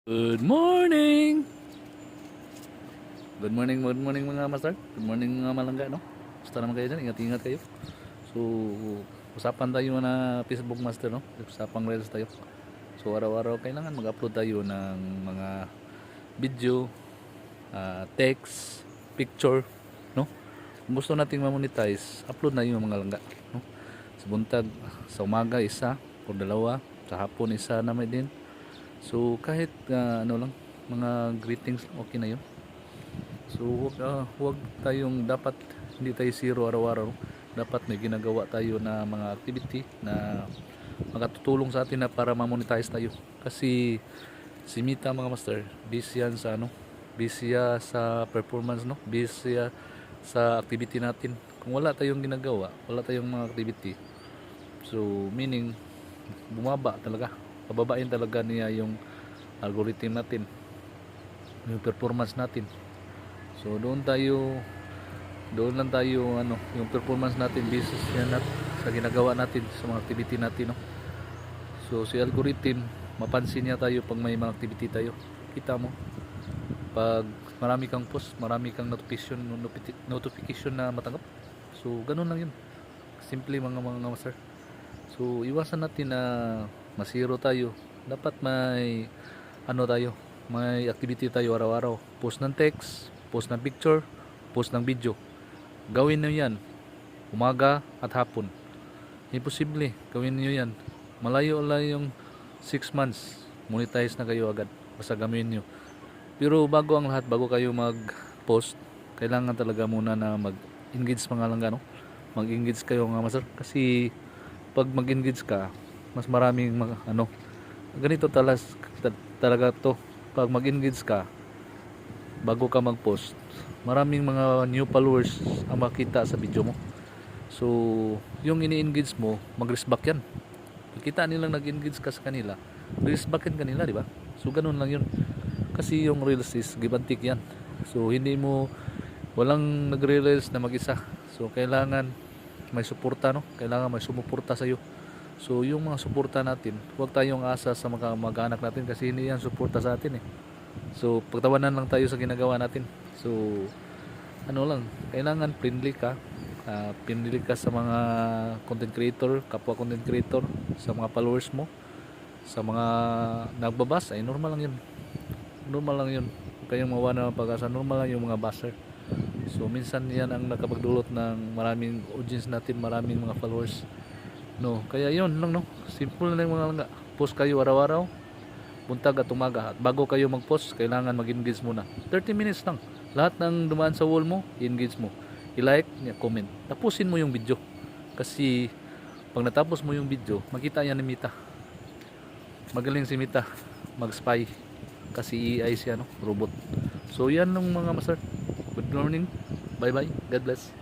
Good morning! Good morning mga master. Good morning mga malangga, no? Basta naman kayo dyan, ingat-ingat kayo. So, usapan tayo na Facebook master, no? Usapang reels tayo. So, araw-araw kailangan mag-upload tayo ng mga video, text, picture, no? Kung gusto nating ma-monetize, upload na yung mga langga, no? Sa buntag, sa umaga isa, o dalawa, sa hapon isa na may din. So kahit ano lang, mga greetings okay na 'yun. So huwag tayong dapat hindi tayo zero araw-araw. Dapat may ginagawa tayo na mga activity na makatutulong sa atin na para ma-monetize tayo. Kasi si Mita mga master, busy yan sa ano, busy yan sa performance, no? Busy yan sa activity natin. Kung wala tayong ginagawa, wala tayong mga activity. So meaning bumaba talaga, pababain talaga niya yung algorithm natin, yung performance natin. So doon lang tayo ano, yung performance natin basis yan sa ginagawa natin sa mga activity natin, no? So si algorithm mapansin niya tayo pag may mga activity tayo. Kita mo pag marami kang post, marami kang notification na matanggap. So ganun lang yun, simple mga master. So iwasan natin na masiro tayo. Dapat may ano tayo, may activity tayo araw-araw. Post ng text, post ng picture, post ng video. Gawin niyo yan umaga at hapon. Imposible, gawin niyo yan. Malayo lang yung 6 months, monetize na kayo agad. Basta gawin niyo. Pero bago ang lahat, bago kayo mag-post, kailangan talaga muna na mag-engage mga langga, no? Mag-engage kayo nga master, kasi pag mag-engage ka, mas maraming ano, ganito talaga to. Pag mag-engage ka bago ka mag-post, maraming mga new followers ang makita sa video mo. So yung ini-engage mo, mag-respect yan. Kita nilang nag-engage ka sa kanila, respectin kanila, di ba? So ganun lang yun, kasi yung reels is give and take yan. So hindi mo, walang nagre-reels na mag-isa. So kailangan may suporta, no? Kailangan may sumuporta sa iyo. So yung mga suporta natin, huwag tayong asa sa mga mag-anak natin kasi hindi yan suporta sa atin eh. So pagtawanan lang tayo sa ginagawa natin. So ano lang, kailangan friendly ka sa mga content creator, kapwa content creator, sa mga followers mo, sa mga nagbabasa, ay normal lang yun. Normal lang yun. Huwag kayong mawala ng pag-asa, normal lang yung mga baser. So minsan yan ang nakapagdulot ng maraming audience natin, maraming mga followers, no? Kaya yun lang, no? Simple lang mga langga. Post kayo araw-araw, buntag at umaga. At bago kayo mag-post, kailangan mag-engage muna. 30 minutes lang. Lahat ng dumaan sa wall mo, i-engage mo. I-like, comment. Tapusin mo yung video. Kasi pag natapos mo yung video, makita yan ni Mita. Magaling si Mita mag-spy. Kasi AI siya, no? Robot. So yan ng mga master. Good morning. Bye bye. God bless.